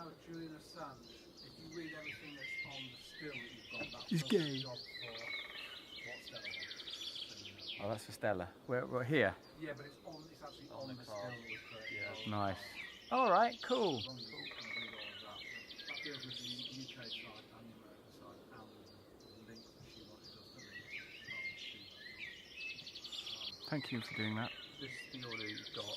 know Julian Assange, if you read everything that's on the still that you've got, that's He's just gay. a job for what Stella wants. Oh, that's for Stella. We're here. Yeah, but it's actually on the still that was created. Nice. All right, cool. As long as you kind of read all of that. That deals with the UK side and the American side and the link that she does to me. Thank you for doing that. This is the order you've got.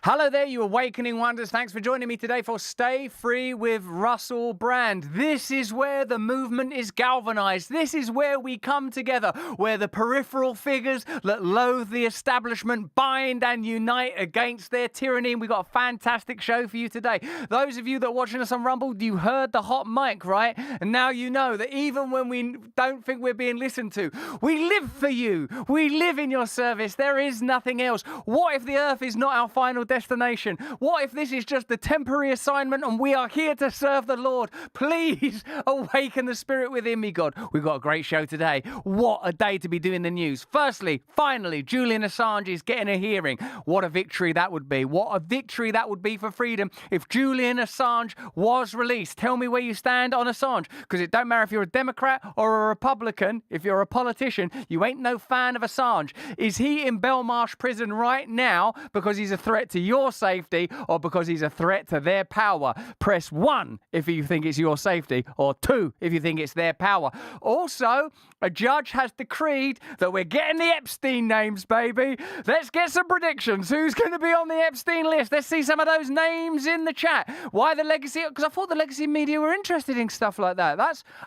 Hello there, you awakening wonders. Thanks for joining me today for Stay Free with Russell Brand. This is where the movement is galvanized. This is where we come together, where the peripheral figures that loathe the establishment bind and unite against their tyranny. And we've got a fantastic show for you today. Those of you that are watching us on Rumble, you heard the hot mic, right? And now you know that even when we don't think we're being listened to, we live for you. We live in your service. There is nothing else. What if the earth is not our final destination? What if this is just a temporary assignment and we are here to serve the Lord? Please awaken the spirit within me, God. We've got a great show today. What a day to be doing the news. Firstly, finally, Julian Assange is getting a hearing. What a victory that would be. What a victory that would be for freedom if Julian Assange was released. Tell me where you stand on Assange, because it don't matter if you're a Democrat or a Republican. If you're a politician, you ain't no fan of Assange. Is he in Belmarsh prison right now because he's a threat to your safety or because he's a threat to their power? Press 1 if you think it's your safety, or 2 if you think it's their power. Also, a judge has decreed that we're getting the Epstein names, baby. Let's get some predictions. Who's going to be on the Epstein list? Let's see some of those names in the chat. Why the legacy? Because I thought the legacy media were interested in stuff like that.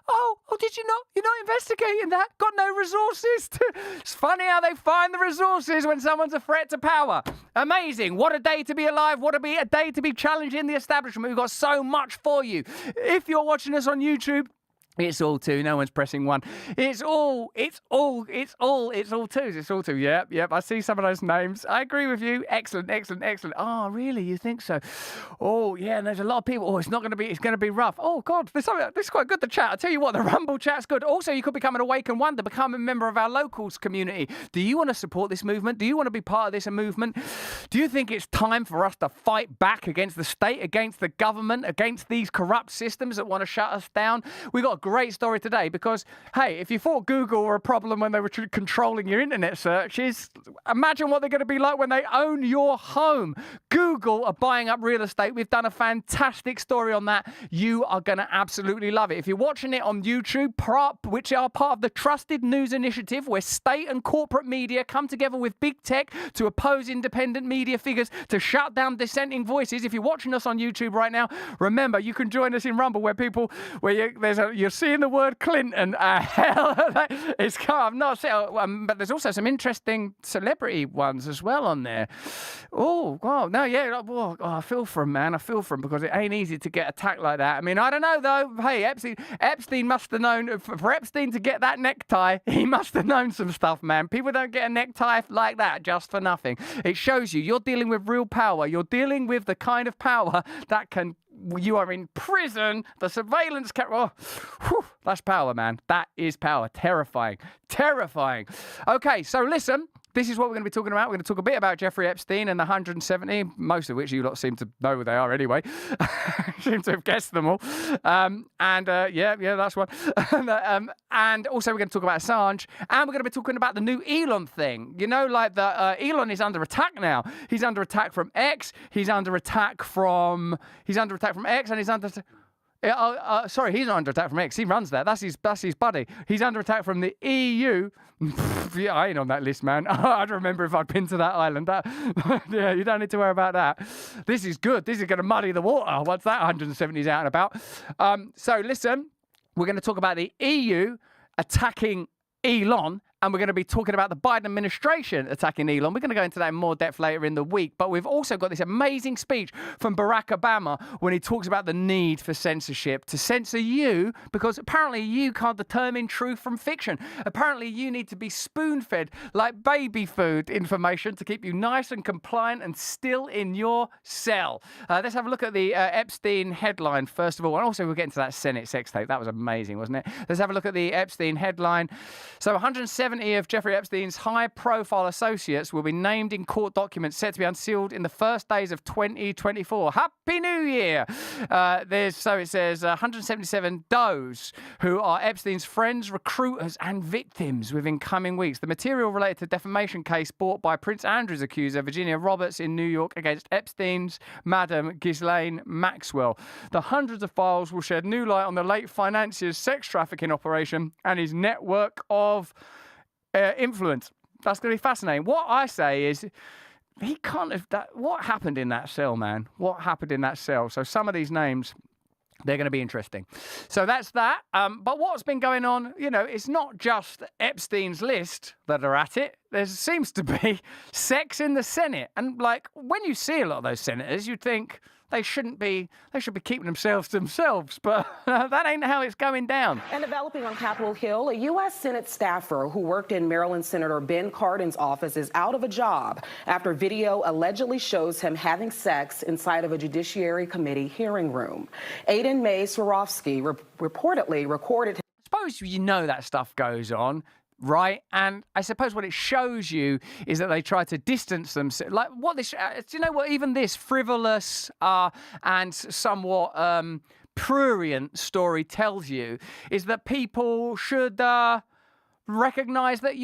Oh, did you not? You're not investigating that? Got no resources? It's funny how they find the resources when someone's a threat to power. Amazing. What a day to be alive. What a day to be challenging the establishment. We've got so much for you. If you're watching us on YouTube, it's all 2. No one's pressing 1. It's all 2s. It's all 2. Yep. I see some of those names. I agree with you. Excellent. Oh, really? You think so? Oh, yeah. And there's a lot of people. Oh, it's going to be rough. Oh, God. This is quite good, the chat. I tell you what, the Rumble chat's good. Also, you could become an Awaken Wonder, become a member of our locals community. Do you want to support this movement? Do you want to be part of this movement? Do you think it's time for us to fight back against the state, against the government, against these corrupt systems that want to shut us down? We got a great story today because, hey, if you thought Google were a problem when they were controlling your internet searches, imagine what they're going to be like when they own your home. Google Google are buying up real estate. We've done a fantastic story on that. You are going to absolutely love it. If you're watching it on YouTube, which are part of the Trusted News Initiative, where state and corporate media come together with big tech to oppose independent media figures, to shut down dissenting voices. If you're watching us on YouTube right now, remember, you can join us in Rumble, where you're seeing the word Clinton. Hell, it's I'm not saying, but there's also some interesting celebrity ones as well on there. Oh, wow, no, yeah, I feel for him, man. I feel for him, because it ain't easy to get attacked like that. I mean, I don't know though. Hey, Epstein must have known. For Epstein to get that necktie, he must have known some stuff, man. People don't get a necktie like that just for nothing. It shows you're dealing with real power. You're dealing with the kind of power that can. You are in prison. The surveillance camera. That's power, man. That is power. Terrifying. Terrifying. Okay, so listen. This is what we're going to be talking about. We're going to talk a bit about Jeffrey Epstein and the 170, most of which you lot seem to know who they are anyway. Seem to have guessed them all. Yeah, that's one. And also we're going to talk about Assange. And we're going to be talking about the new Elon thing. You know, like Elon is under attack now. He's under attack from X. He's under attack from X, and he's under. Sorry, he's not under attack from X. He runs that. That's his buddy. He's under attack from the EU. Yeah, I ain't on that list, man. I'd remember if I'd been to that island. Yeah, you don't need to worry about that. This is good. This is going to muddy the water once that 170 is out and about. So listen, we're going to talk about the EU attacking Elon, and we're going to be talking about the Biden administration attacking Elon. We're going to go into that in more depth later in the week. But we've also got this amazing speech from Barack Obama when he talks about the need for censorship to censor you, because apparently you can't determine truth from fiction. Apparently you need to be spoon-fed like baby food information to keep you nice and compliant and still in your cell. Let's have a look at the Epstein headline first of all. And also we'll get into that Senate sex tape. That was amazing, wasn't it? Let's have a look at the Epstein headline. So 170 of Jeffrey Epstein's high-profile associates will be named in court documents set to be unsealed in the first days of 2024. Happy New Year! It says 177 those who are Epstein's friends, recruiters, and victims within coming weeks. The material related to defamation case brought by Prince Andrew's accuser, Virginia Roberts, in New York against Epstein's Madam Ghislaine Maxwell. The hundreds of files will shed new light on the late financier's sex trafficking operation and his network of influence. That's going to be fascinating. What I say is, he can't have that. What happened in that cell, man? What happened in that cell? So some of these names, they're going to be interesting. So that's that. But what's been going on, it's not just Epstein's list that are at it. There seems to be sex in the Senate. And when you see a lot of those senators, you'd think they should be keeping themselves to themselves, but that ain't how it's going down. And developing on Capitol Hill, a U.S. Senate staffer who worked in Maryland Senator Ben Cardin's office is out of a job after video allegedly shows him having sex inside of a Judiciary Committee hearing room. Aiden May Swarovski reportedly recorded. Suppose you know that stuff goes on. Right, and I suppose what it shows you is that they try to distance themselves. Like what this, do you know what? Even this frivolous and somewhat prurient story tells you is that people should recognize that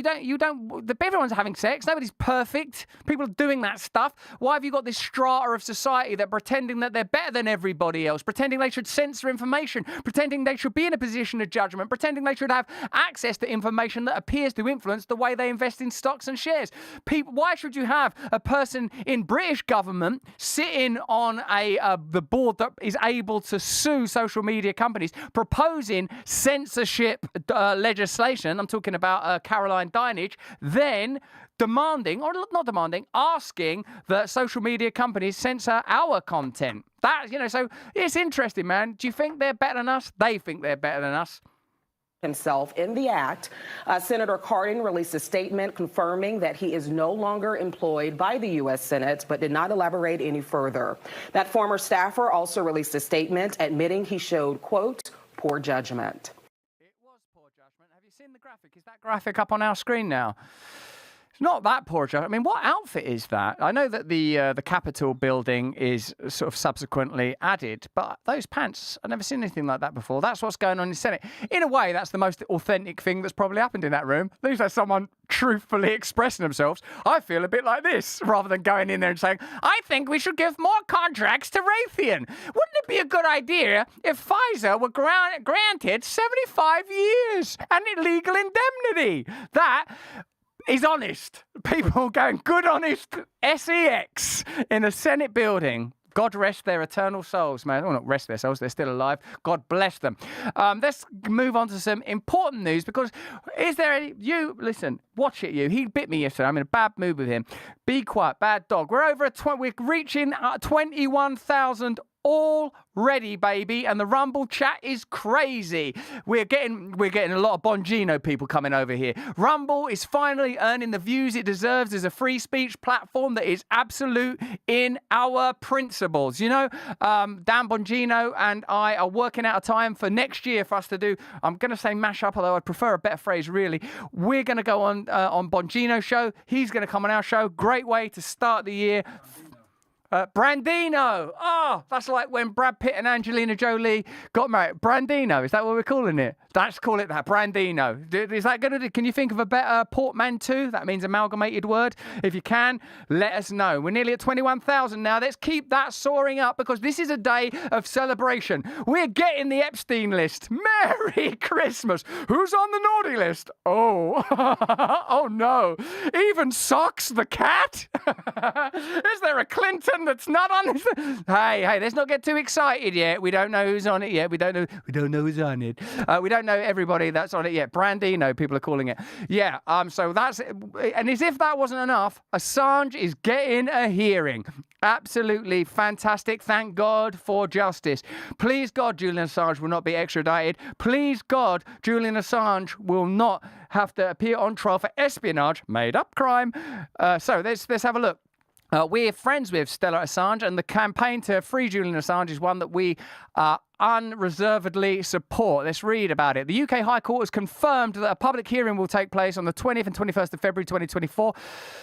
everyone's having sex. Nobody's perfect. People are doing that stuff. Why have you got this strata of society that pretending that they're better than everybody else, pretending they should censor information, pretending they should be in a position of judgment, pretending they should have access to information that appears to influence the way they invest in stocks and shares? Why should you have a person in British government sitting on the board that is able to sue social media companies, proposing censorship legislation? I'm talking about Caroline Dinenage, then asking that social media companies censor our content. So it's interesting, man. Do you think they're better than us? They think they're better than us. Himself in the act. Senator Cardin released a statement confirming that he is no longer employed by the U.S. Senate, but did not elaborate any further. That former staffer also released a statement admitting he showed, quote, poor judgment. It was poor judgment. Have you seen the graphic? Is that graphic up on our screen now? Not that poor, Joe. I mean, what outfit is that? I know that the Capitol building is sort of subsequently added, but those pants, I've never seen anything like that before. That's what's going on in the Senate. In a way, that's the most authentic thing that's probably happened in that room. At least there's someone truthfully expressing themselves. I feel a bit like this, rather than going in there and saying, I think we should give more contracts to Raytheon. Wouldn't it be a good idea if Pfizer were granted 75 years and legal indemnity? That is honest. People going good, honest sex in a Senate building. God rest their eternal souls, man. Well, not rest their souls, they're still alive. God bless them. Let's move on to some important news, because is there any... You, listen, watch it, you. He bit me yesterday. I'm in a bad mood with him. Be quiet, bad dog. We're over at... We're reaching 21,000 already, baby, and the Rumble chat is crazy. We're getting a lot of Bongino people coming over here. Rumble is finally earning the views it deserves as a free speech platform that is absolute in our principles. You know, Dan Bongino and I are working out a time for next year for us to do, I'm going to say mash up, although I'd prefer a better phrase, really. We're going to go on Bongino's show. He's going to come on our show. Great way to start the year. Brandino. Oh, that's like when Brad Pitt and Angelina Jolie got married. Brandino, is that what we're calling it? Let's call it that, Brandino. Is that good? Can you think of a better portmanteau? That means amalgamated word. If you can, let us know. We're nearly at 21,000 now. Let's keep that soaring up, because this is a day of celebration. We're getting the Epstein list. Merry Christmas. Who's on the naughty list? Oh, oh no. Even Socks the cat? Is there a Clinton that's not on this? Hey, let's not get too excited yet. We don't know who's on it yet. We don't know who's on it. We don't know everybody that's on it yet. Brandino, people are calling it. Yeah, so that's... And as if that wasn't enough, Assange is getting a hearing. Absolutely fantastic. Thank God for justice. Please God, Julian Assange will not be extradited. Please God, Julian Assange will not have to appear on trial for espionage, made up crime. So let's have a look. We're friends with Stella Assange, and the campaign to free Julian Assange is one that we unreservedly support. Let's read about it. The UK High Court has confirmed that a public hearing will take place on the 20th and 21st of February 2024.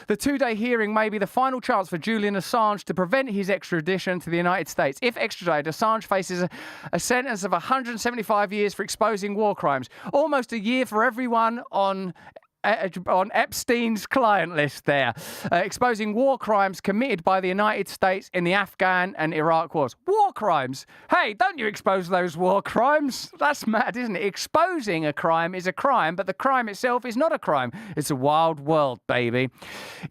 The two-day hearing may be the final chance for Julian Assange to prevent his extradition to the United States. If extradited, Assange faces a sentence of 175 years for exposing war crimes, almost a year for everyone on Epstein's client list there, exposing war crimes committed by the United States in the Afghan and Iraq wars. War crimes? Hey, don't you expose those war crimes? That's mad, isn't it? Exposing a crime is a crime, but the crime itself is not a crime. It's a wild world, baby.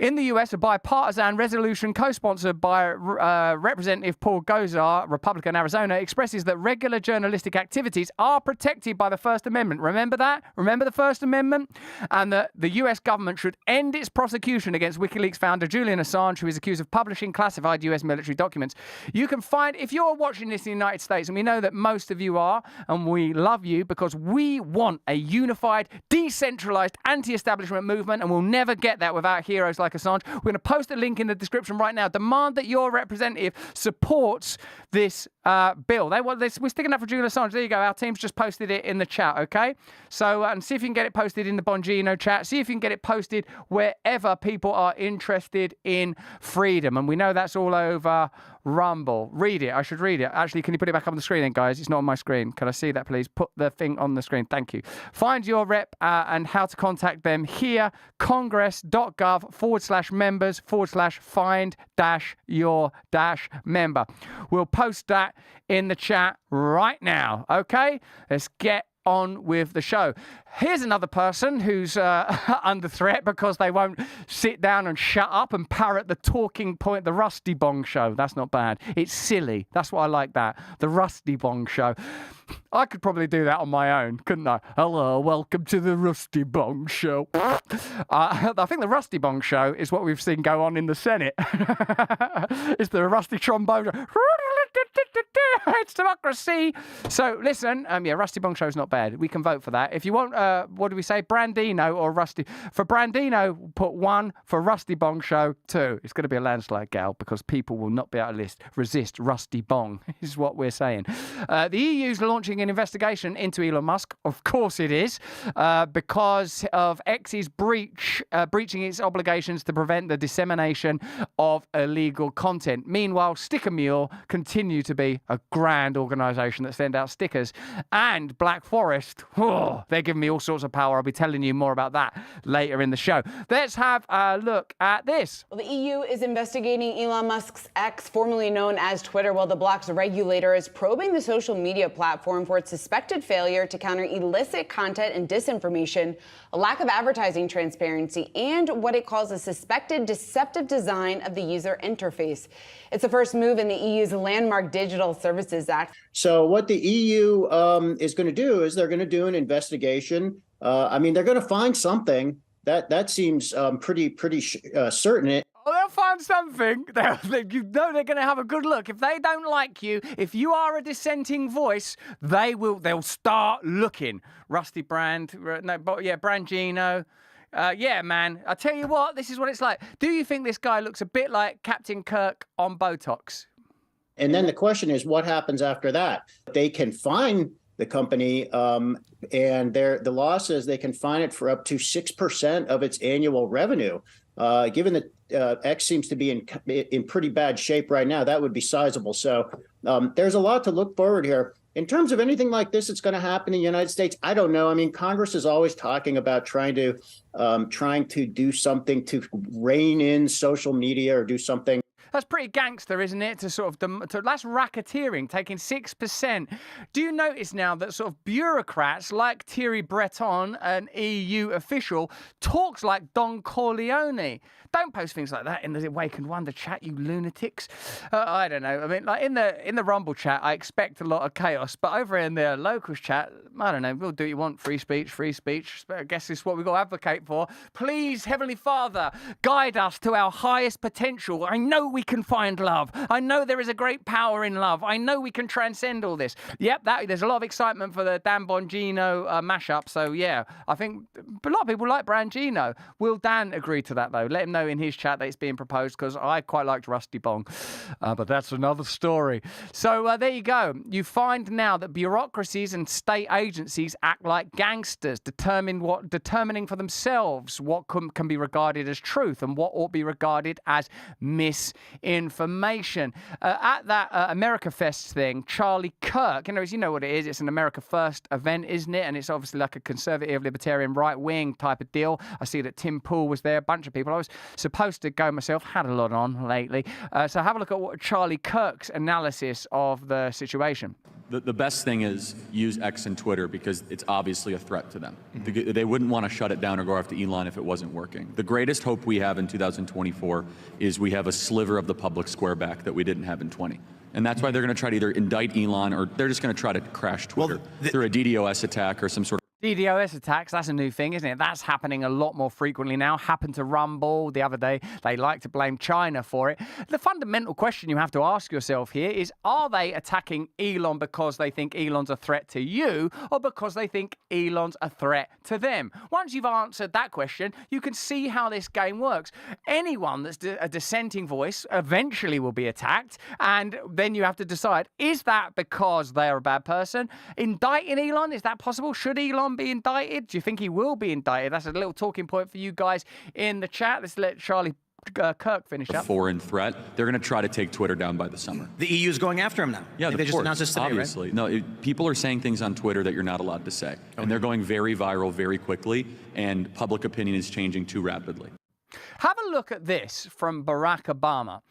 In the US, a bipartisan resolution co-sponsored by Representative Paul Gosar, Republican Arizona, expresses that regular journalistic activities are protected by the First Amendment. Remember that? Remember the First Amendment? And the US government should end its prosecution against WikiLeaks founder Julian Assange, who is accused of publishing classified US military documents. You can find, if you're watching this in the United States, and we know that most of you are, and we love you because we want a unified, decentralized, anti-establishment movement, and we'll never get that without heroes like Assange. We're going to post a link in the description right now. Demand that your representative supports this bill. They want this. We're sticking up for Julian Assange. There you go. Our team's just posted it in the chat, okay? So, and see if you can get it posted in the Bongino chat. See if you can get it posted wherever people are interested in freedom. And we know that's all over Rumble. Read it. I should read it. Actually, can you put it back on the screen then, guys? It's not on my screen. Can I see that, please? Put the thing on the screen. Thank you. Find your rep and how to contact them here. congress.gov/members/find-your-member. We'll post that in the chat right now. Okay? Let's get on with the show. Here's another person who's under threat because they won't sit down and shut up and parrot the talking point, the Rusty Bong Show. That's not bad. It's silly. That's why I like that. The Rusty Bong Show. I could probably do that on my own, couldn't I? Hello, welcome to the Rusty Bong Show. I think the Rusty Bong Show is what we've seen go on in the Senate. It's the Rusty Trombone Show. It's democracy. So listen, yeah, Rusty Bong Show's not bad. We can vote for that. If you want, what do we say, Brandino or Rusty? For Brandino, put 1. For Rusty Bong Show, 2. It's going to be a landslide, Gal, because people will not be able to resist Rusty Bong, is what we're saying. The EU's launching an investigation into Elon Musk. Of course it is, because of X's breaching its obligations to prevent the dissemination of illegal content. Meanwhile, Sticker Mule continue to be a grand organisation that send out stickers. And Black Forest, they're giving me all sorts of power. I'll be telling you more about that later in the show. Let's have a look at this. Well, the EU is investigating Elon Musk's X, formerly known as Twitter, while the bloc's regulator is probing the social media platform for its suspected failure to counter illicit content and disinformation, a lack of advertising transparency, and what it calls a suspected deceptive design of the user interface. It's the first move in the EU's landmark Digital Services Act. So what the EU is going to do is they're going to do an investigation. I mean, they're going to find something. That seems pretty certain. Oh, they'll find something. You know they're going to have a good look. If they don't like you, if you are a dissenting voice, they'll start looking. Rusty Brand, Brangino. Yeah, man. I tell you what, this is what it's like. Do you think this guy looks a bit like Captain Kirk on Botox? And then the question is, what happens after that? They can fine the company, and the law says they can fine it for up to 6% of its annual revenue. Given that X seems to be in pretty bad shape right now, that would be sizable. So there's a lot to look forward here. In terms of anything like this that's going to happen in the United States, I don't know. I mean, Congress is always talking about trying to do something to rein in social media or do something. That's pretty gangster, isn't it? That's racketeering, taking 6%. Do you notice now that sort of bureaucrats like Thierry Breton, an EU official, talks like Don Corleone? Don't post things like that in the Awakened Wonder chat, you lunatics. I don't know. I mean, like in the Rumble chat, I expect a lot of chaos, but over in the locals chat, I don't know. We'll do what you want. Free speech, free speech. I guess this is what we've got to advocate for. Please, Heavenly Father, guide us to our highest potential. I know we can find love. I know there is a great power in love. I know we can transcend all this. Yep, there's a lot of excitement for the Dan Bongino mashup. So yeah, I think a lot of people like Brangino. Will Dan agree to that though? Let him know in his chat that it's being proposed, because I quite liked Rusty Bong, but that's another story. So there you go. You find now that bureaucracies and state agencies act like gangsters, determining for themselves what can be regarded as truth and what ought to be regarded as misinformation. At that America Fest thing, Charlie Kirk, you know what it is. It's an America First event, isn't it? And it's obviously like a conservative, libertarian, right-wing type of deal. I see that Tim Pool was there, a bunch of people. I was supposed to go myself, had a lot on lately. So have a look at what Charlie Kirk's analysis of the situation. The best thing is use X and Twitter because it's obviously a threat to them. Mm-hmm. They wouldn't want to shut it down or go after Elon if it wasn't working. The greatest hope we have in 2024 is we have a sliver of the public square back that we didn't have in 20. And that's why they're going to try to either indict Elon or they're just going to try to crash Twitter through a DDoS attack or some sort of... DDoS attacks, that's a new thing, isn't it? That's happening a lot more frequently now. Happened to Rumble the other day. They like to blame China for it. The fundamental question you have to ask yourself here is, are they attacking Elon because they think Elon's a threat to you or because they think Elon's a threat to them? Once you've answered that question, you can see how this game works. Anyone that's a dissenting voice eventually will be attacked, and then you have to decide, is that because they're a bad person? Indicting Elon, is that possible? Should Elon be indicted? Do you think he will be indicted? That's a little talking point for you guys in the chat. Let's let Charlie Kirk finish up. Foreign threat. They're going to try to take Twitter down by the summer. The EU is going after him now. Yeah, they just announced this today, obviously. Right? No, people are saying things on Twitter that you're not allowed to say. Okay. And they're going very viral very quickly, and public opinion is changing too rapidly. Have a look at this from Barack Obama.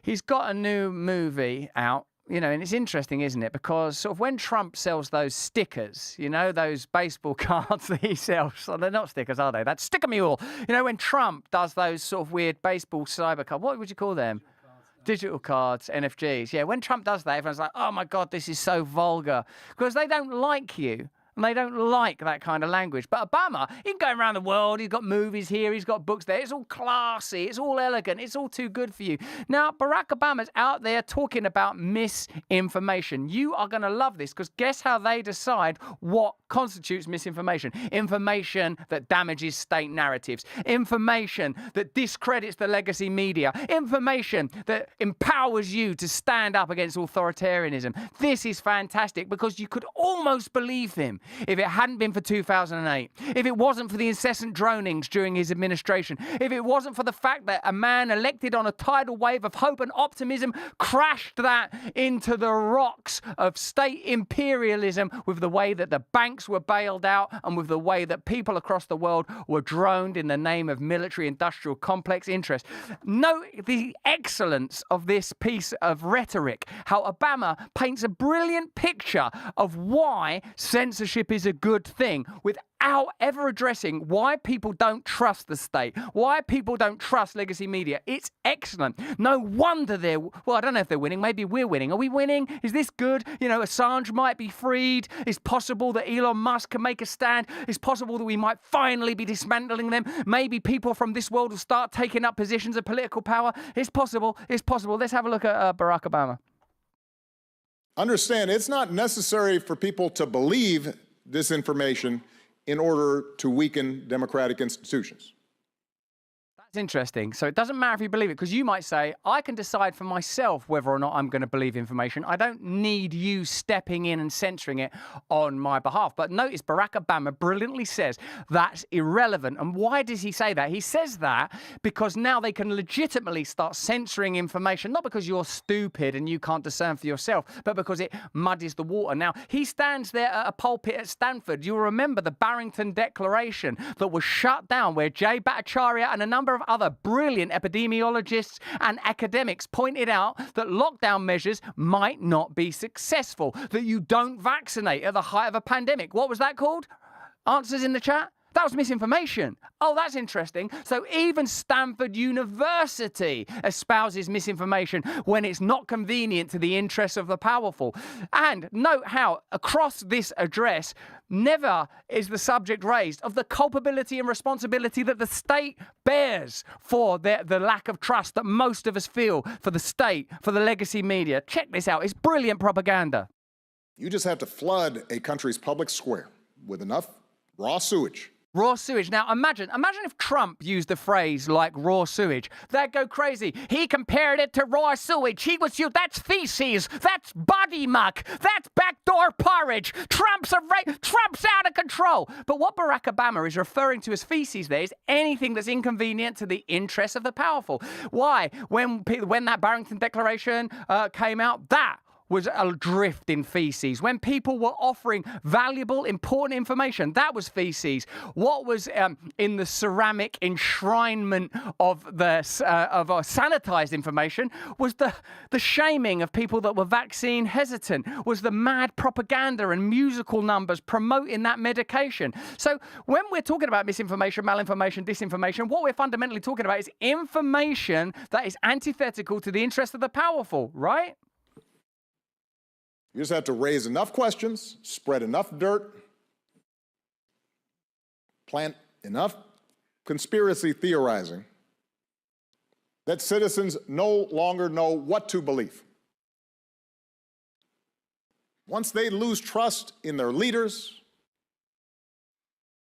He's got a new movie out. And it's interesting, isn't it? Because sort of when Trump sells those stickers, those baseball cards that he sells, well, they're not stickers, are they? That's Sticker Mule. When Trump does those sort of weird baseball cyber cards, what would you call them? Digital cards, NFGs. Yeah, when Trump does that, everyone's like, oh my God, this is so vulgar. Because they don't like you. and they don't like that kind of language. But Obama, he can go around the world, he's got movies here, he's got books there, it's all classy, it's all elegant, it's all too good for you. Now, Barack Obama's out there talking about misinformation. You are going to love this, because guess how they decide what constitutes misinformation? Information that damages state narratives, information that discredits the legacy media, information that empowers you to stand up against authoritarianism. This is fantastic, because you could almost believe him if it hadn't been for 2008, if it wasn't for the incessant dronings during his administration, if it wasn't for the fact that a man elected on a tidal wave of hope and optimism crashed that into the rocks of state imperialism with the way that the banks were bailed out and with the way that people across the world were droned in the name of military-industrial complex interest. Note the excellence of this piece of rhetoric, how Obama paints a brilliant picture of why censorship is a good thing without ever addressing why people don't trust the state, why people don't trust legacy media. It's excellent. No wonder they're, well, I don't know if they're winning. Maybe we're winning. Are we winning? Is this good? You know, Assange might be freed. It's possible that Elon Musk can make a stand. It's possible that we might finally be dismantling them. Maybe people from this world will start taking up positions of political power. It's possible. It's possible. Let's have a look at Barack Obama. Understand, it's not necessary for people to believe disinformation in order to weaken democratic institutions. That's interesting. So it doesn't matter if you believe it, because you might say, I can decide for myself whether or not I'm going to believe information. I don't need you stepping in and censoring it on my behalf. But notice Barack Obama brilliantly says that's irrelevant. And why does he say that? He says that because now they can legitimately start censoring information, not because you're stupid and you can't discern for yourself, but because it muddies the water. Now, he stands there at a pulpit at Stanford. You'll remember the Barrington Declaration that was shut down, where Jay Bhattacharya and a number of other brilliant epidemiologists and academics pointed out that lockdown measures might not be successful, that you don't vaccinate at the height of a pandemic. What was that called? Answers in the chat? That was misinformation. Oh, that's interesting. So even Stanford University espouses misinformation when it's not convenient to the interests of the powerful. And note how across this address, never is the subject raised of the culpability and responsibility that the state bears for the lack of trust that most of us feel for the state, for the legacy media. Check this out. It's brilliant propaganda. You just have to flood a country's public square with enough raw sewage. Raw sewage. Now, imagine if Trump used a phrase like raw sewage. They'd go crazy. He compared it to raw sewage. That's feces. That's body muck. That's backdoor porridge. Trump's out of control. But what Barack Obama is referring to as feces there is anything that's inconvenient to the interests of the powerful. Why? When that Barrington Declaration came out, that was adrift in feces. When people were offering valuable, important information, that was feces. What was in the ceramic enshrinement of sanitized information was the shaming of people that were vaccine hesitant, was the mad propaganda and musical numbers promoting that medication. So when we're talking about misinformation, malinformation, disinformation, what we're fundamentally talking about is information that is antithetical to the interests of the powerful, right? You just have to raise enough questions, spread enough dirt, plant enough conspiracy theorizing that citizens no longer know what to believe. Once they lose trust in their leaders,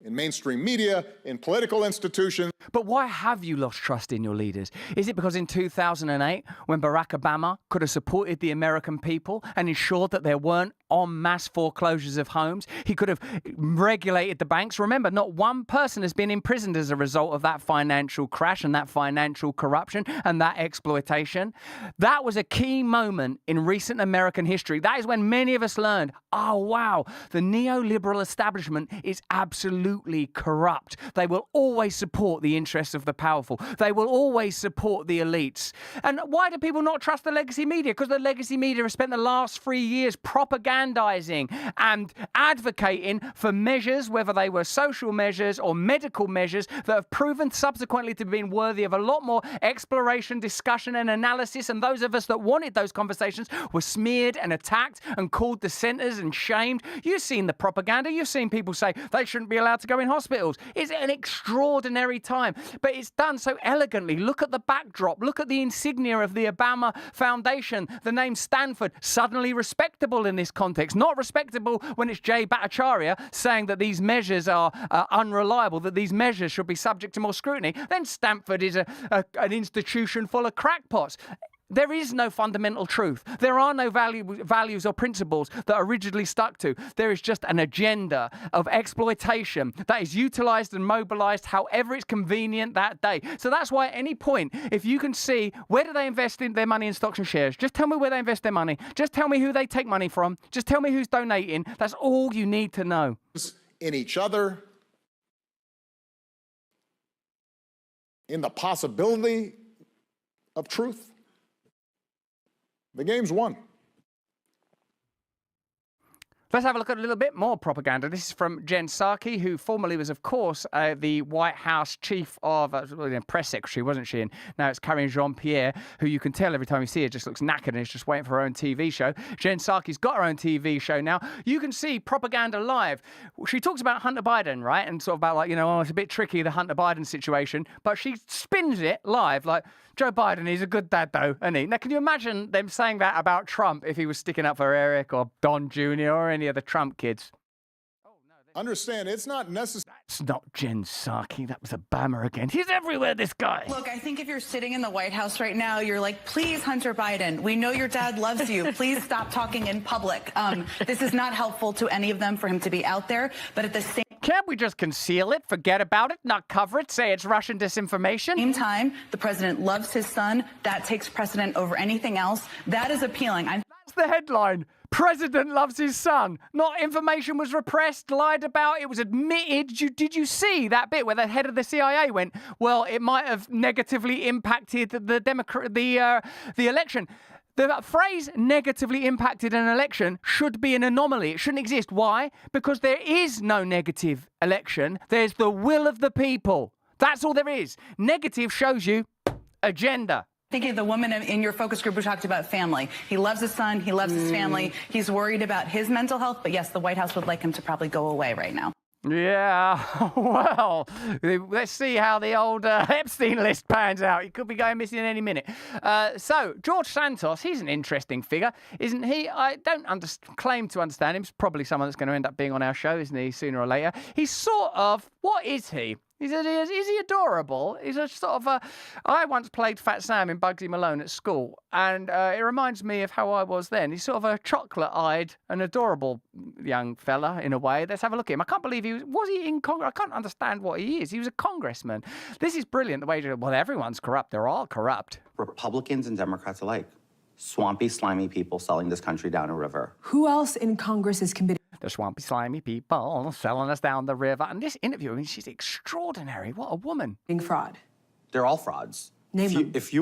in mainstream media, in political institutions. But why have you lost trust in your leaders? Is it because in 2008, when Barack Obama could have supported the American people and ensured that there weren't en masse foreclosures of homes, he could have regulated the banks? Remember, not one person has been imprisoned as a result of that financial crash and that financial corruption and that exploitation. That was a key moment in recent American history. That is when many of us learned, oh, wow, the neoliberal establishment is absolutely corrupt. They will always support the interests of the powerful. They will always support the elites. And why do people not trust the legacy media? Because the legacy media has spent the last 3 years propagandizing and advocating for measures, whether they were social measures or medical measures, that have proven subsequently to be worthy of a lot more exploration, discussion, and analysis. And those of us that wanted those conversations were smeared and attacked and called dissenters and shamed. You've seen the propaganda. You've seen people say they shouldn't be allowed to go in hospitals. It's an extraordinary time, but it's done so elegantly. Look at the backdrop. Look at the insignia of the Obama Foundation. The name Stanford, suddenly respectable in this context. Not respectable when it's Jay Bhattacharya saying that these measures are unreliable, that these measures should be subject to more scrutiny. Then Stanford is an institution full of crackpots. There is no fundamental truth. There are no values or principles that are rigidly stuck to. There is just an agenda of exploitation that is utilized and mobilized however it's convenient that day. So that's why at any point, if you can see where do they invest in their money in stocks and shares, just tell me where they invest their money. Just tell me who they take money from. Just tell me who's donating. That's all you need to know. In each other, in the possibility of truth, the game's won. Let's have a look at a little bit more propaganda. This is from Jen Psaki, who formerly was, of course, the White House chief of press secretary, wasn't she? And now it's Karine Jean-Pierre, who you can tell every time you see her just looks knackered and is just waiting for her own TV show. Jen Psaki's got her own TV show now. You can see propaganda live. She talks about Hunter Biden, right? And sort of about like, it's a bit tricky, the Hunter Biden situation. But she spins it live like, Joe Biden, he's a good dad, though, isn't he? Now, can you imagine them saying that about Trump if he was sticking up for Eric or Don Jr. or any of the Trump kids? Understand, it's not necessary. It's not Jen Psaki. That was Obama again. He's everywhere, this guy. Look, I think if you're sitting in the White House right now, you're like, please, Hunter Biden, we know your dad loves you. Please stop talking in public. This is not helpful to any of them for him to be out there. But at the Can't we just conceal it, forget about it, not cover it, say it's Russian disinformation? same time, the president loves his son. That takes precedent over anything else. That is appealing. That's the headline. President loves his son. Not information was repressed, lied about, it was admitted. Did you see that bit where the head of the CIA went, well, it might have negatively impacted the election? The phrase negatively impacted an election should be an anomaly. It shouldn't exist. Why? Because there is no negative election. There's the will of the people. That's all there is. Negative shows you agenda. Thinking of the woman in your focus group who talked about family. He loves his son. He loves his family. He's worried about his mental health. But yes, the White House would like him to probably go away right now. Yeah, well, let's see how the old Epstein list pans out. He could be going missing any minute. So, George Santos, he's an interesting figure, isn't he? I don't claim to understand him. He's probably someone that's going to end up being on our show, isn't he, sooner or later? He's sort of, what is he? Is he adorable? He's a sort of I once played Fat Sam in Bugsy Malone at school, and it reminds me of how I was then. He's sort of a chocolate-eyed and adorable young fella in a way. Let's have a look at him. I can't believe was he in Congress? I can't understand what he is. He was a congressman. This is brilliant, the way everyone's corrupt. They're all corrupt. Republicans and Democrats alike. Swampy, slimy people selling this country down a river. Who else in Congress is committed? The swampy, slimy people selling us down the river. And this interview, I mean, she's extraordinary. What a woman. Fraud. They're all frauds. Name them. If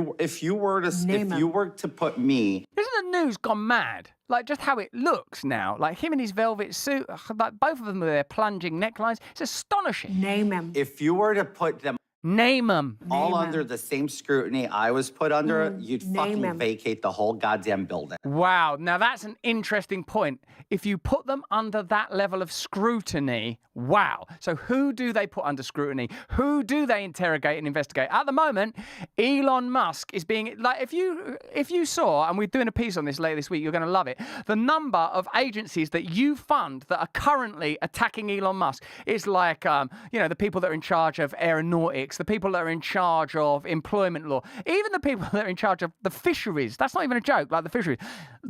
you were to put me. Isn't the news gone mad? Like just how it looks now. Like him in his velvet suit, like both of them with their plunging necklines. It's astonishing. Name them. If you were to put them Name them. all under the same scrutiny I was put under, you'd fucking vacate the whole goddamn building. Wow. Now that's an interesting point. If you put them under that level of scrutiny, wow. So who do they put under scrutiny? Who do they interrogate and investigate? At the moment, Elon Musk is being, like, if you saw, and we're doing a piece on this later this week, you're going to love it, the number of agencies that you fund that are currently attacking Elon Musk is like, the people that are in charge of aeronautics, the people that are in charge of employment law, even the people that are in charge of the fisheries. That's not even a joke, like the fisheries.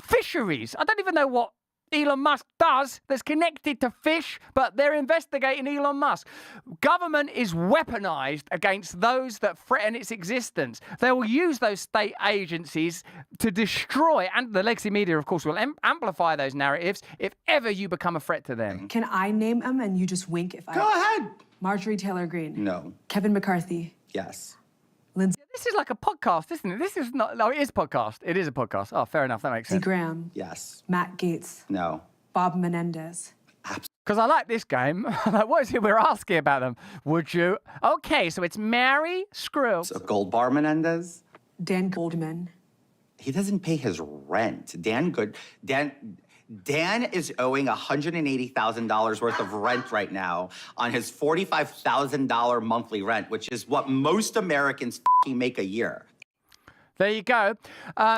Fisheries. I don't even know what Elon Musk does that's connected to fish, but they're investigating Elon Musk. Government is weaponized against those that threaten its existence. They will use those state agencies to destroy, and the legacy media, of course, will amplify those narratives if ever you become a threat to them. Can I name them and you just wink if I... Go ahead. Marjorie Taylor Greene. No. Kevin McCarthy. Yes. Lindsey This is like a podcast, isn't it? This is not. No, it is podcast. It is a podcast. Oh, fair enough. That makes sense. Graham, Yes. Matt Gaetz, No. Bob Menendez. Because I like this game. Like, what is it we're asking about them? Would you? Okay, so it's Mary Scruggs. So Gold Bar Menendez? Dan Goldman. He doesn't pay his rent. Dan is owing $180,000 worth of rent right now on his $45,000 monthly rent, which is what most Americans make a year. There you go.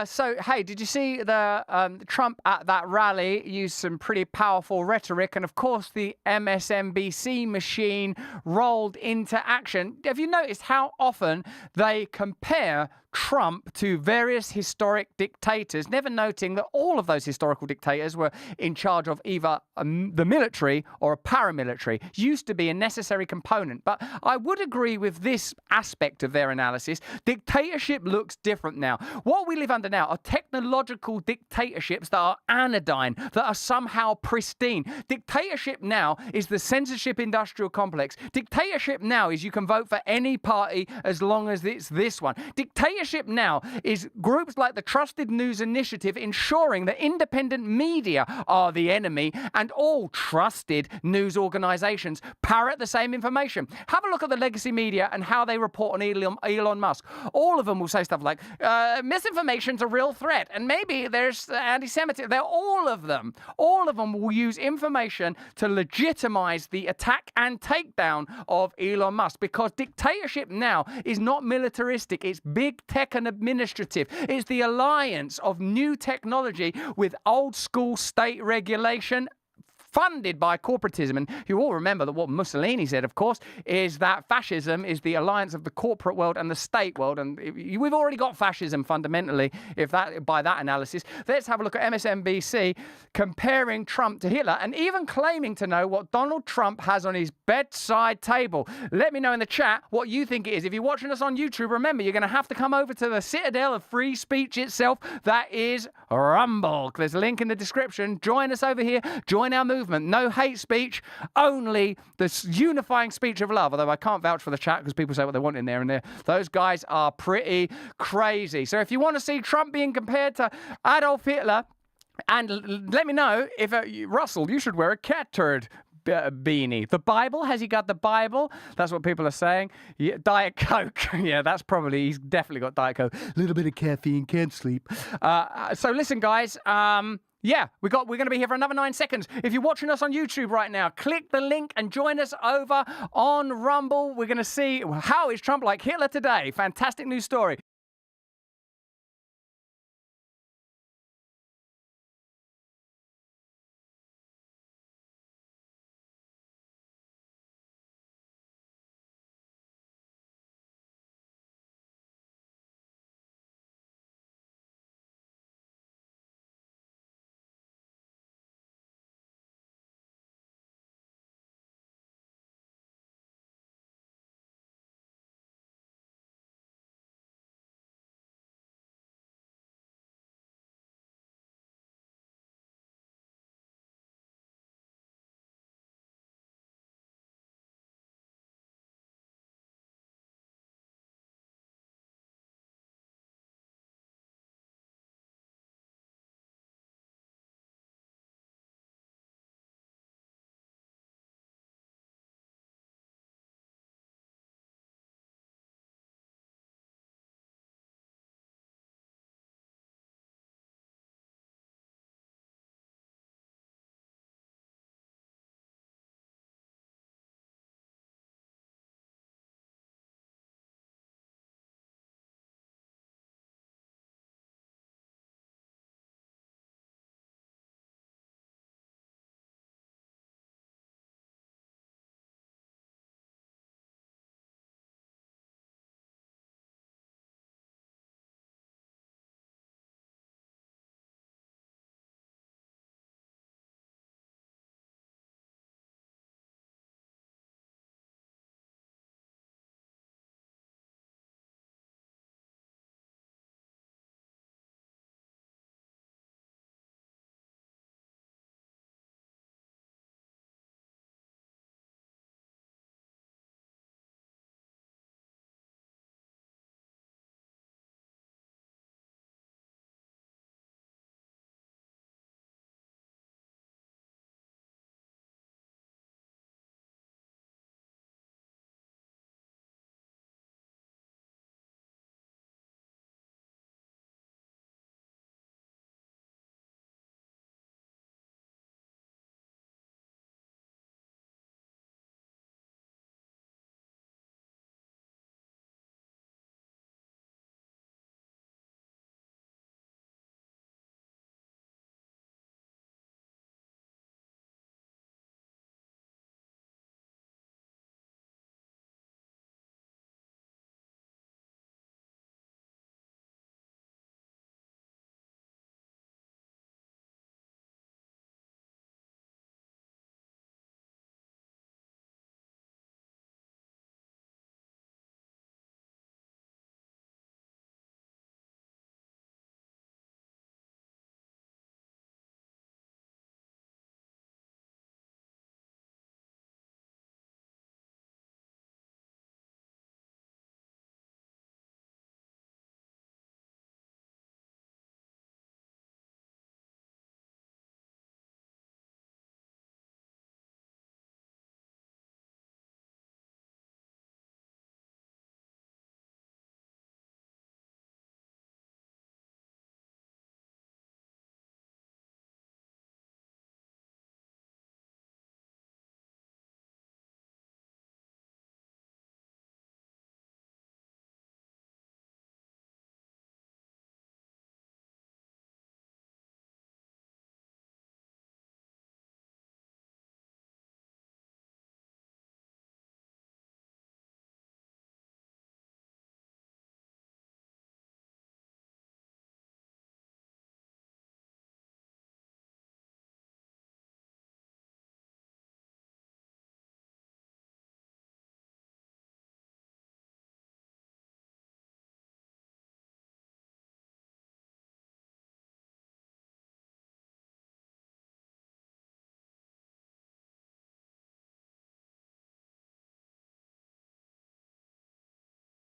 So, hey, did you see the Trump at that rally used some pretty powerful rhetoric? And, of course, the MSNBC machine rolled into action. Have you noticed how often they compare Trump to various historic dictators, never noting that all of those historical dictators were in charge of either the military or a paramilitary? Used to be a necessary component. But I would agree with this aspect of their analysis. Dictatorship looks different now. What we live under now are technological dictatorships that are anodyne, that are somehow pristine. Dictatorship now is the censorship industrial complex. Dictatorship now is you can vote for any party as long as it's this one. Dictatorship now is groups like the Trusted News Initiative ensuring that independent media are the enemy and all trusted news organizations parrot the same information. Have a look at the legacy media and how they report on Elon Musk. All of them will say stuff like, misinformation's a real threat, and maybe there's anti-Semitism. They're all of them will use information to legitimize the attack and takedown of Elon Musk, because dictatorship now is not militaristic, it's big tech and administrative. It's the alliance of new technology with old school state regulation funded by corporatism. And you all remember that what Mussolini said, of course, is that fascism is the alliance of the corporate world and the state world. And we've already got fascism fundamentally, if that by that analysis. Let's have a look at MSNBC comparing Trump to Hitler and even claiming to know what Donald Trump has on his bedside table. Let me know in the chat what you think it is. If you're watching us on YouTube, remember, you're going to have to come over to the citadel of free speech itself. That is Rumble. There's a link in the description. Join us over here. Join our movement. No hate speech, only the unifying speech of love. Although I can't vouch for the chat because people say what they want in there, and those guys are pretty crazy. So if you want to see Trump being compared to Adolf Hitler, and let me know if, Russell, you should wear a cat turd beanie. The Bible, has he got the Bible? That's what people are saying. Yeah, Diet Coke. Yeah, that's probably, he's definitely got Diet Coke. A little bit of caffeine, can't sleep. So listen, guys, yeah, we're going to be here for another 9 seconds. If you're watching us on YouTube right now, click the link and join us over on Rumble. We're going to see how is Trump like Hitler today. Fantastic news story.